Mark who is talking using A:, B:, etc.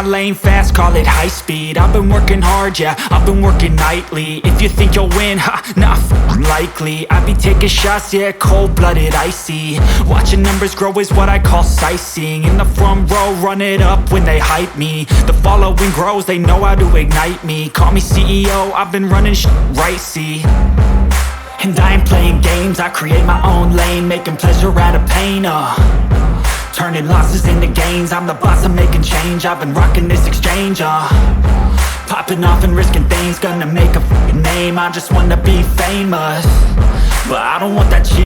A: my lane fast, call it high speed. I've been working hard, yeah, I've been working nightly. If you think you'll win, ha, not likely. I be taking shots, yeah, cold-blooded, icy. Watching numbers grow is what I call sightseeing. In the front row, run it up when they hype me. The following grows, they know how to ignite me. Call me CEO, I've been running right, see. And I ain't playing games, I create my own lane, making pleasure out of pain, turning losses into gains, I'm the boss, I'm making change. I've been rocking this exchange, popping off and risking things, gonna make a name. I just wanna be famous, but I don't want that shit.